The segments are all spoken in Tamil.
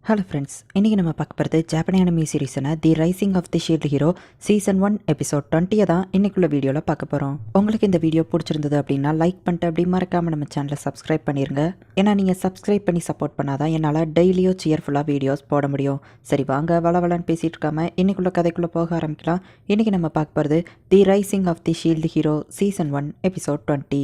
ஹலோ ஃப்ரெண்ட்ஸ், இன்றைக்கி நம்ம பார்க்க போகிறது ஜாப்பனி அனிமி சீரிஸான the rising of the shield hero season 1 episode 20 தான் இன்னைக்குள்ள வீடியோவில் பார்க்க போகிறோம். உங்களுக்கு இந்த வீடியோ பிடிச்சிருந்தது அப்படின்னா லைக் பண்ணிட்டு அப்படி மறக்காமல் நம்ம சேனலை சப்ஸ்கிரைப் பண்ணிடுங்க. ஏன்னா நீங்கள் சப்ஸ்கிரைப் பண்ணி சப்போர்ட் பண்ணாதான் என்னால் டெய்லியோ சியர்ஃபுல்லாக வீடியோஸ் போட முடியும். சரி வாங்க வளவலன்னு பேசிகிட்டு இருக்காமல் இன்னைக்குள்ள கதைக்குள்ளே போக ஆரம்பிக்கலாம். இன்றைக்கி நம்ம பார்க்க போகிறது the rising of the shield hero season 1 episode 20.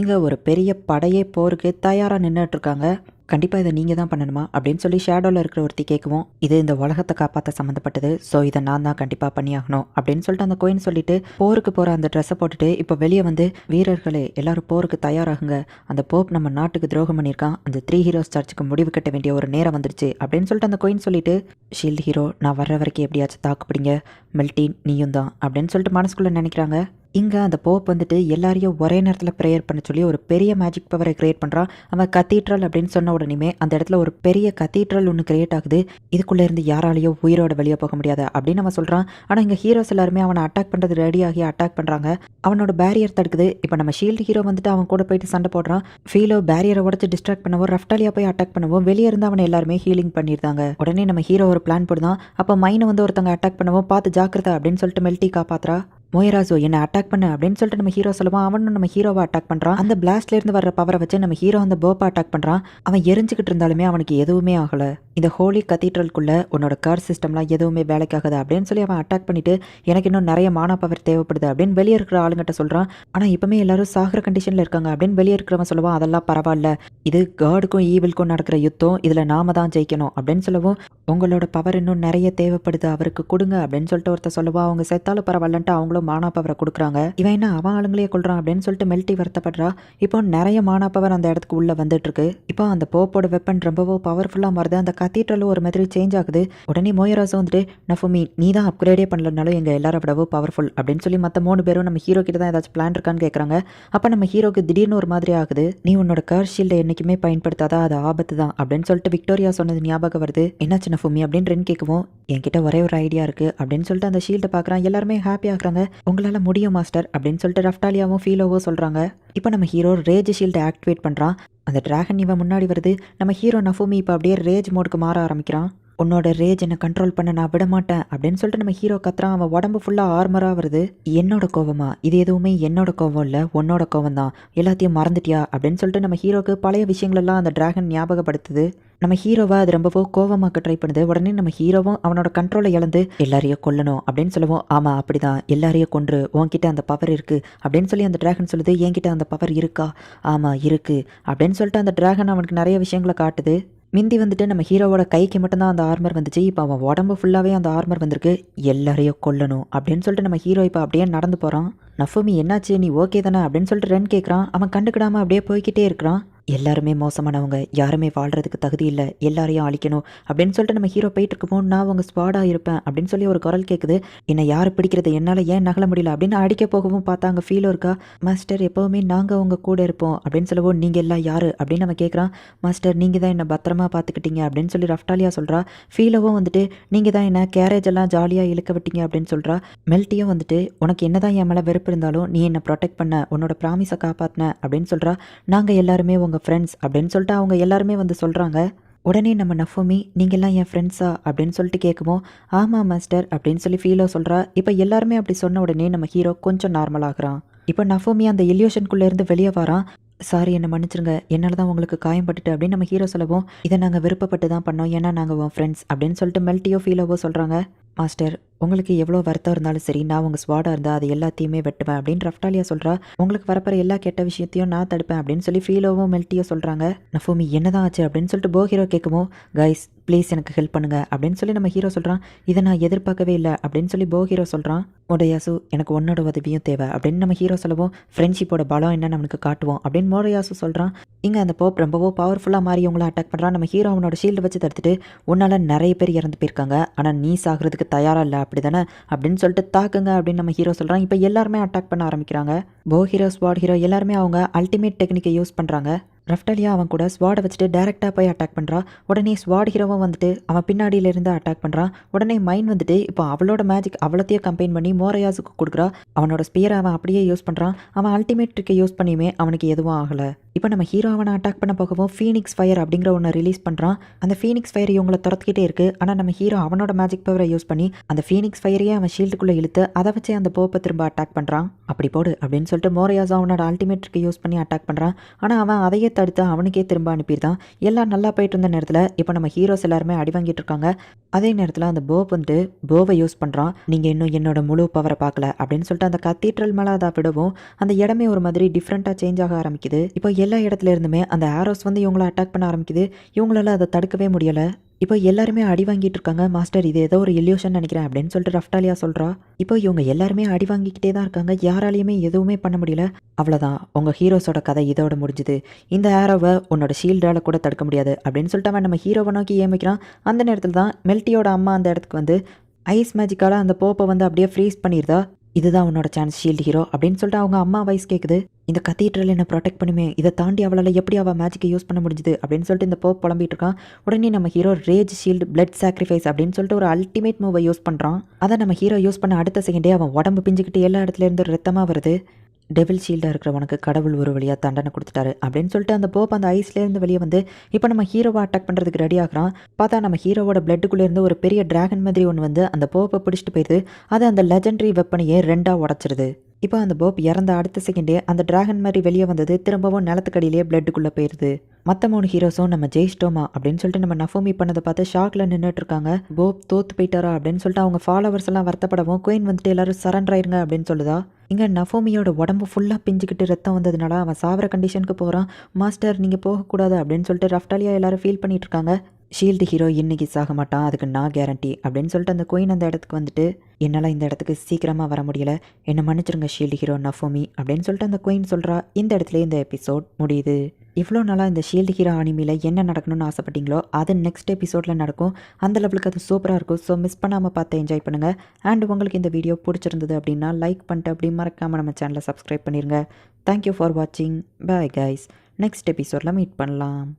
இங்கே ஒரு பெரிய படையே போருக்கு தயாராக நின்றுட்டுருக்காங்க. கண்டிப்பாக இதை நீங்கள் தான் பண்ணணுமா அப்படின்னு சொல்லி ஷேடோவில் இருக்கிற ஒருத்தி கேட்கவும், இது இந்த உலகத்தை காப்பாற்ற சம்மந்தப்பட்டது, ஸோ இதை நான் தான் கண்டிப்பாக பண்ணியாகணும் அப்படின்னு சொல்லிட்டு அந்த கோயின் சொல்லிட்டு போருக்கு போகிற அந்த ட்ரெஸ்ஸை போட்டுட்டு இப்போ வெளியே வந்து, வீரர்களே எல்லாரும் போருக்கு தயாராகுங்க, அந்த போப் நம்ம நாட்டுக்கு துரோகம் பண்ணியிருக்கான், அந்த 3 ஹீரோஸ் சர்ச்சுக்கு முடிவு கட்ட வேண்டிய ஒரு நேரம் வந்துருச்சு அப்படின்னு சொல்லிட்டு அந்த கோயின் சொல்லிட்டு, ஷீல்டு ஹீரோ நான் வர்ற வரைக்கும் எப்படியாச்சும் தாக்குப்பிடிங்க, மெல்டின் நீயும் தான் அப்படின்னு சொல்லிட்டு மனசுக்குள்ளே நினைக்கிறாங்க. இங்கே அந்த போப் வந்துட்டு எல்லாரையும் ஒரே நேரத்தில் ப்ரேயர் பண்ண சொல்லி ஒரு பெரிய மேஜிக் பவரை கிரியேட் பண்ணுறான். அவன் கத்தீட்ரல் அப்படின்னு சொன்ன உடனே அந்த இடத்துல ஒரு பெரிய கத்தீட்ரல் ஒன்று கிரியேட் ஆகுது. இதுக்குள்ளே இருந்து யாராலையும் உயிரோட வெளியே போக முடியாது அப்படின்னு அவன் சொல்கிறான். ஆனால் இங்கே ஹீரோஸ் எல்லாருமே அவனை அட்டாக் பண்ணுறது ரெடியாகி அட்டாக் பண்ணுறாங்க. அவனோட பேரியர் தடுக்குது. இப்போ நம்ம ஷீல்டு ஹீரோ வந்துட்டு அவன் கூட போயிட்டு சண்டை போடுறான். ஃபீலோ பேரியரை உடச்சு டிஸ்ட்ராக்ட் பண்ணவும், ரஃப்டாலியா போய் அட்டாக் பண்ணவும், வெளியே இருந்து அவனை எல்லாருமே ஹீலிங் பண்ணியிருந்தாங்க. உடனே நம்ம ஹீரோ ஒரு பிளான் போடுதான். அப்போ மைனை வந்து ஒருத்தங்க அட்டாக் பண்ணவும், பார்த்து ஜாக்கிரதை அப்படின்னு சொல்லிட்டு மெல்டி காப்பாத்துறா. மோயராசோ என்ன அட்டாக் பண்ணு அப்படின்னு சொல்லிட்டு நம்ம ஹீரோ சொல்லுவான். அவனும் நம்ம ஹீரோவை அட்டாக் பண்ணுறான். அந்த பிளாஸ்ட்ல இருந்து வர்ற பவரை வச்சு நம்ம ஹீரோ அந்த போப்பை அட்டாக் பண்ணுறான். அவன் எரிஞ்சுக்கிட்டு இருந்தாலுமே அவனுக்கு எதுவுமே ஆகலை. இந்த ஹோலி கத்தீட்ரலுக்குள்ள உன்னோட கார் சிஸ்டம்லாம் எதுவுமே வேலைக்காகுது அப்படின்னு சொல்லி அவன் அட்டாக் பண்ணிட்டு, எனக்கு இன்னும் நிறைய மானா பவர் தேவைப்படுது அப்படின்னு வெளியே இருக்கிற ஆளுங்கிட்ட சொல்கிறான். ஆனால் இப்பவுமே எல்லாரும் சாகிற கண்டிஷனில் இருக்காங்க அப்படின்னு வெளியே இருக்கிறவன் சொல்லுவான். அதெல்லாம் பரவாயில்ல, இது காடுக்கும் ஈவிலுக்கும் நடக்கிற யுத்தம், இதில் நாம தான் ஜெயிக்கணும் அப்படின்னு சொல்லவும், உங்களோட பவர் இன்னும் நிறைய தேவைப்படுது, அவருக்கு கொடுங்க அப்படின்னு சொல்லிட்டு ஒருத்தர் சொல்லுவா. அவங்க செத்தாலும் பரவாயில்லன்ட்டு அவங்களும் மானா பவரை கொடுக்குறாங்க. இவன் என்ன அவன் ஆளுங்களே கொள்றான் அப்படின்னு சொல்லிட்டு மெல்டி வருத்தப்படுறா. இப்போ நிறைய மானா பவர் அந்த இடத்துக்கு உள்ள வந்துட்டு இருக்கு. இப்போ அந்த போப்போட வெப்பன் ரொம்பவோ பவர்ஃபுல்லாக மாறுது. அந்த கத்தீட்ரலும் ஒரு மாதிரி சேஞ்ச் ஆகுது. உடனே மோயராசம் வந்துட்டு, நஃபுமி நீ தான் அப்கிரேடே பண்ணலனாலும் எங்க எல்லாரும் விடவோ பவர்ஃபுல் அப்படின்னு சொல்லி மற்ற 3 பேரும் நம்ம ஹீரோ கிட்ட தான் ஏதாச்சும் பிளான் இருக்கான்னு கேட்குறாங்க. அப்போ நம்ம ஹீரோக்கு திடீர்னு ஒரு மாதிரி ஆகுது. நீ உன்னோட கார் ஷீல்டை என்னைக்குமே பயன்படுத்தாதா, அது ஆபத்து தான் அப்படின்னு சொல்லிட்டு விக்டோரியா சொன்னது ஞாபகம் வருது. என்னாச்சு நஃபுமி அப்படின்னு ரென் கேட்கவும், என்கிட்ட ஒரே ஒரு ஐடியா இருக்கு அப்படின்னு சொல்லிட்டு அந்த ஷீல்டை பார்க்குறான். எல்லாருமே ஹாப்பி ஆகுறாங்க. உங்களால முடியும் மாஸ்டர் அப்படின்னு சொல்லிட்டு ரஃப்டாலியாவும் ஃபீலோவோ சொல்றாங்க. இப்போ நம்ம ஹீரோ ரேஜ் ஷீல்டை ஆக்டிவேட் பண்றான். அந்த டிராகன் இவன் முன்னாடி வருது. நம்ம ஹீரோ நஃபுமி இப்போ அப்படியே ரேஜ் மோடுக்கு மாற ஆரம்பிக்கிறான். உன்னோட ரேஜ் என்னை கண்ட்ரோல் பண்ண நான் விட மாட்டேன் அப்படின்னு சொல்லிட்டு நம்ம ஹீரோ கத்துறான். அவன் உடம்பு ஃபுல்லாக ஆர்மராக வருது. என்னோட கோவமா, இது எதுவுமே என்னோட கோவம் இல்லை, உன்னோட கோவம் தான், எல்லாத்தையும் மறந்துட்டியா அப்படின்னு சொல்லிட்டு நம்ம ஹீரோக்கு பழைய விஷயங்களெல்லாம் அந்த டிராகன் ஞாபகப்படுத்துது. நம்ம ஹீரோவை அது ரொம்பவோ கோவமாக்க ட்ரை பண்ணுது. உடனே நம்ம ஹீரோவும் அவனோட கண்ட்ரோலை இழந்து எல்லாரையும் கொல்லணும் அப்படின்னு சொல்லுவோம். ஆமாம் அப்படிதான், எல்லாரையும் கொன்று உன்கிட்ட அந்த பவர் இருக்கு அப்படின்னு சொல்லி அந்த டிராகன் சொல்லுது. என்கிட்ட அந்த பவர் இருக்கா? ஆமாம் இருக்கு அப்படின்னு சொல்லிட்டு அந்த டிராகன் அவனுக்கு நிறைய விஷயங்களை காட்டுது. மிந்தி வந்துட்டு நம்ம ஹீரோவோட கைக்கு மட்டும்தான் அந்த ஆர்மர் வந்துச்சு. இப்போ அவன் உடம்பு ஃபுல்லாகவே அந்த ஆர்மர் வந்திருக்கு. எல்லாரையும் கொல்லணும் அப்படின்னு சொல்லிட்டு நம்ம ஹீரோ இப்போ அப்படியே நடந்து போகிறான். நஃபுமி என்னாச்சு, நீ ஓகே தானே அப்படின்னு சொல்லிட்டு ரென் கேட்குறான். அவன் கண்டுக்கிடாமல் அப்படியே போய்கிட்டே இருக்கிறான். எல்லாருமே மோசமானவங்க, யாருமே வாழ்கிறதுக்கு தகுதி இல்லை, எல்லாரையும் அழிக்கணும் அப்படின்னு சொல்லிட்டு நம்ம ஹீரோ போயிட்டு இருக்கும்போது, நான் உங்கள் ஸ்குவாடாக இருப்பேன் அப்படின்னு சொல்லி ஒரு குரல் கேட்குது. என்னை யார் பிடிக்கிறது, என்னால் ஏன் நகல முடியல அப்படின்னு அடிக்க போகவும் பார்த்தா அங்கே ஃபீலோ இருக்கா. மாஸ்டர் எப்போவுமே நாங்கள் உங்கள் கூட இருப்போம் அப்படின்னு சொல்லவும், நீங்கள் எல்லாம் யார் அப்படின்னு அவன் கேட்குறான். மாஸ்டர் நீங்கள் தான் என்னை பத்திரமா பார்த்துக்கிட்டீங்க அப்படின்னு சொல்லி ரஃப்டாலியா சொல்கிறா. ஃபீலோவும் வந்துட்டு, நீங்கள் தான் என்ன கேரேஜ் எல்லாம் ஜாலியாக இழுக்க விட்டீங்க அப்படின்னு சொல்கிறா. மெல்ட்டியும் வந்துட்டு, உனக்கு என்ன தான் என் மேலே வெறுப்பு இருந்தாலும் நீ என்னை ப்ரொடெக்ட் பண்ண, உன்னோட ப்ராமிஸை காப்பாற்றின அப்படின்னு சொல்கிறா. நாங்கள் எல்லாருமே உங்கள் ஃப்ரெண்ட்ஸ் அப்படின்னு சொல்லிட்டு அவங்க எல்லாருமே வந்து சொல்கிறாங்க. உடனே நம்ம நஃபுமி, நீங்கள்லாம் என் ஃப்ரெண்ட்ஸா அப்படின்னு சொல்லிட்டு கேட்குவோம். ஆமாம் மாஸ்டர் அப்படின்னு சொல்லி ஃபீலோ சொல்கிறா. இப்போ எல்லாருமே அப்படி சொன்ன உடனே நம்ம ஹீரோ கொஞ்சம் நார்மல் ஆகுறான். இப்போ நஃபுமி அந்த இல்யூஷனுக்குள்ளேருந்து வெளியே வரான். சாரி என்னை மன்னிச்சிருங்க, என்னால் தான் உங்களுக்கு காயம்பட்டுட்டு அப்படின்னு நம்ம ஹீரோ சொல்லவும், இதை நாங்கள் விருப்பப்பட்டு தான் பண்ணோம், ஏன்னா நாங்கள் உன் ஃப்ரெண்ட்ஸ் அப்படின்னு சொல்லிட்டு மெல்ட்டியோ ஃபீலோவோ சொல்கிறாங்க. மாஸ்டர் உங்களுக்கு எவ்வளோ வருத்தம் இருந்தாலும் சரி, நான் உங்கள் ஸ்வாடாக இருந்தால் அது எல்லாத்தையுமே வெட்டுவேன் அப்படின்னு ரஃப்டாலியா சொல்கிறா. உங்களுக்கு வரப்போகிற எல்லா கெட்ட விஷயத்தையும் நான் தடுப்பேன் அப்படின்னு சொல்லி ஃபீலோவும் மெல்ட்டியோ சொல்கிறாங்க. நஃபுமி என்னதான் ஆச்சு அப்படின்னு சொல்லிட்டு ஹீரோ கேட்கவும், கைஸ் ப்ளீஸ் எனக்கு ஹெல்ப் பண்ணுங்க அப்படின்னு சொல்லி நம்ம ஹீரோ சொல்கிறான். இதை நான் எதிர்பார்க்கவே இல்லை அப்படின்னு சொல்லி ஹீரோ சொல்கிறான். மோடயாசு எனக்கு உன்னோட உதவியும் தேவை அப்படின்னு நம்ம ஹீரோ சொல்லவும், ஃப்ரெண்ட்ஷிப்போட பலம் என்னன்னு அவனுக்கு காட்டுவோம் அப்படின்னு மோடயாசு சொல்கிறான். இங்கே அந்த போப் ரொம்பவோ பவர்ஃபுல்லாக மாறி அவங்கள அட்டாக் பண்ணுறான். நம்ம ஹீரோ அவனோட ஷீல்டு வச்சு தடுத்துட்டு, உன்னால் நிறைய பேர் இறந்து போயிருக்காங்க, ஆனால் நீ சாகிறதுக்கு தயாராக இல்லை அப்படி தானே அப்படின்னு சொல்லிட்டு தாக்குங்க அப்படின்னு நம்ம ஹீரோ சொல்கிறான். இப்போ எல்லாருமே அட்டாக் பண்ண ஆரம்பிக்கிறாங்க. ஹீரோ ஸ்வாட் ஹீரோ எல்லாருமே அவங்க அல்டிமேட் டெக்னிக்கை யூஸ் பண்ணுறாங்க. ரஃப்டாலியா அவன் கூட ஸ்வாடை வச்சுட்டு டேரெக்டாக போய் அட்டாக் பண்ணுறா. உடனே ஸ்வாட் ஹீரோவும் வந்துட்டு அவன் பின்னாடியிலேருந்து அட்டாக் பண்ணுறான். உடனே மைன் வந்துட்டு இப்போ அவளோட மேஜிக் அவ்வளோத்தையும் கம்பைன் பண்ணி மோரையாஸுக்கு கொடுக்குறா. அவனோட ஸ்பியரை அவன் அப்படியே யூஸ் பண்ணுறான். அவன் அல்டிமேட் ட்ரிக்கை யூஸ் பண்ணியுமே அவனுக்கு எதுவும் ஆகலை. இப்போ நம்ம ஹீரோ அவனை அட்டாக் பண்ண போகவும் ஃபீனிக்ஸ் ஃபயர் அப்படிங்கிற ஒன்று ரிலீஸ் பண்ணுறான். அந்த ஃபீனிக்ஸ் ஃபயர் இவங்களை துரத்துக்கிட்டே இருக்கு. ஆனால் நம்ம ஹீரோ அவனோட மேஜிக் பவரை யூஸ் பண்ணி அந்த ஃபீனிக்ஸ் ஃபயரையே அவன் ஷீல்டுக்குள்ளே இழுத்து அதை வச்சு அந்த போப்பை திரும்ப அட்டாக் பண்ணுறான். அப்படி போடு அப்படின்னு சொல்லிட்டு மோரியாஸ் அவனோட அல்டிமேட்க்கு யூஸ் பண்ணி அட்டாக் பண்ணுறான். ஆனால் அவன் அதையே தடுத்து அவனுக்கே திரும்ப அனுப்பிடுதான். எல்லாம் நல்லா போயிட்டு இருந்த நேரத்தில் இப்போ நம்ம ஹீரோஸ் எல்லாருமே அடி வாங்கிட்டு இருக்காங்க. அதே நேரத்தில் அந்த போப் வந்துட்டு போவை யூஸ் பண்ணுறான். நீங்கள் இன்னும் என்னோட முழு பவரை பார்க்கல அப்படின்னு சொல்லிட்டு அந்த கத்தீட்ரல் மேலே அதை விடவும் அந்த இடமே ஒரு மாதிரி டிஃப்ரெண்ட்டாக சேஞ்ச் ஆக ஆரம்பிக்குது. இப்போ எல்லா இடத்துல இருந்துமே அந்த ஆரோஸ் வந்து இவங்கள அட்டாக் பண்ண ஆரம்பிக்குது. இவங்களால அதை தடுக்கவே முடியலை. இப்போ எல்லாருமே அடி வாங்கிட்டு இருக்காங்க. மாஸ்டர் இது ஏதோ ஒரு இல்யூஷன் நினைக்கிறேன் அப்படின்னு சொல்லிட்டு ரஃப்டாலியா சொல்கிறா. இப்போ இவங்க எல்லாருமே அடி வாங்கிக்கிட்டே தான் இருக்காங்க. யாராலையுமே எதுவுமே பண்ண முடியல. அவ்வளோதான், உங்கள் ஹீரோஸோட கதை இதோட முடிஞ்சுது. இந்த ஆரோவை உன்னோட ஷீல்டால் கூட தடுக்க முடியாது அப்படின்னு சொல்லிட்டு அவன் நம்ம ஹீரோவை நோக்கி ஏமிக்கிறான். அந்த நேரத்தில் தான் மெல்ட்டியோட அம்மா அந்த இடத்துக்கு வந்து ஐஸ் மேஜிக்கால் அந்த போப்பை வந்து அப்படியே ஃப்ரீஸ் பண்ணிடுதா. இதுதான் உன்னோட சான்ஸ் ஷீல்டு ஹீரோ அப்படின்னு சொல்லிட்டு அவங்க அம்மா வாய்ஸ் கேட்குது. இந்த கத்தீட்ரல் என்னை ப்ரொடெக்ட் பண்ணுமே, இதை தாண்டி அவளால் எப்படி அவள் மேஜிக்கை யூஸ் பண்ண முடிஞ்சுது அப்படின்னு சொல்லிட்டு இந்த போப் புலம்பிட்டு இருக்கான். உடனே நம்ம hero rage shield blood sacrifice அப்படின்னு சொல்லிட்டு ஒரு அல்டிமேட் மூவை யூஸ் பண்ணுறான். அதை நம்ம ஹீரோ யூஸ் பண்ண அடுத்த செகண்டே அவன் உடம்பு பிஞ்சுக்கிட்டு எல்லா இடத்துல இருந்து ரத்தமாக வருது. டெவில் ஷீல்டாக இருக்கிறவனுக்கு கடவுள் ஒரு வழியாக தண்டனை கொடுத்துட்டாரு அப்படின்னு சொல்லிட்டு அந்த போப் அந்த ஐஸ்லேருந்து வெளியே வந்து இப்போ நம்ம ஹீரோவை அட்டாக் பண்ணுறதுக்கு ரெடி ஆகிறான். பார்த்தா நம்ம ஹீரோவோட பிளட்டுக்குள்ளேருந்து ஒரு பெரிய டிராகன் மாதிரி ஒன்று வந்து அந்த போப்பை பிடிச்சிட்டு போயிடுது. அது அந்த லெஜெண்டரி வெப்பனையே ரெண்டாக உடச்சிருது. இப்போ அந்த போப் இறந்த அடுத்த செகண்டே அந்த டிராகன் மாதிரி வெளியே வந்தது திரும்பவும் நிலத்துக்கடியிலேயே பிளட்டுக்குள்ளே போயிடுது. மற்ற 3 ஹீரோஸும் நம்ம ஜெயிச்சிட்டோமா அப்படின்னு சொல்லிட்டு நம்ம நஃபோமி பண்ணதை பார்த்து ஷாக்கில் நின்றுட்டு இருக்காங்க. போப் தோத்து போயிட்டாரா அப்படின்னு சொல்லிட்டு அவங்க ஃபாலோவர்ஸ் எல்லாம் வருத்தப்படவும் குயின் வந்துட்டு எல்லாரும் சரண்டர் ஆயிருங்க அப்படின்னு சொல்லுதா. இங்கே நஃபோமியோட உடம்பு ஃபுல்லாக பிஞ்சுக்கிட்டு ரத்தம் வந்ததுனால அவன் சாவர கண்டிஷனுக்கு போகிறான். மாஸ்டர் நீங்கள் போகக்கூடாது அப்படின்னு சொல்லிட்டு ரஃப்டாலியா எல்லாரும் ஃபீல் பண்ணிட்டு இருக்காங்க. ஷீல்டு ஹீரோ இன்னைக்கு சாக மாட்டான், அதுக்கு நான் கேரண்டி அப்படின்னு சொல்லிட்டு அந்த குயின் அந்த இடத்துக்கு வந்துட்டு என்னால் இந்த இடத்துக்கு சீக்கிரமாக வர முடியல, என்னை மன்னிச்சிருங்க ஷீல்டு ஹீரோ நஃபோமி அப்படின்னு சொல்லிட்டு அந்த குயின் சொல்கிறா. இந்த இடத்துல இந்த எபிசோட் முடியுது. இவ்வளோ நாளாக இந்த ஷீல்டு ஹீரோ அனிமியில் என்ன நடக்கணும்னு ஆசைப்பட்டீங்களோ அது நெக்ஸ்ட் எபிசோடில் நடக்கும். அந்த லெவலுக்கு அது சூப்பராக இருக்கும். ஸோ மிஸ் பண்ணாமல் பார்த்து என்ஜாய் பண்ணுங்கள். அண்ட் உங்களுக்கு இந்த வீடியோ பிடிச்சிருந்தது அப்படின்னா லைக் பண்ணிட்டு அப்படி மறக்காமல் நம்ம சேனலை சப்ஸ்கிரைப் பண்ணிடுங்க. தேங்க்யூ ஃபார் வாட்சிங். Bye guys. நெக்ஸ்ட் எபிசோடில் மீட் பண்ணலாம்.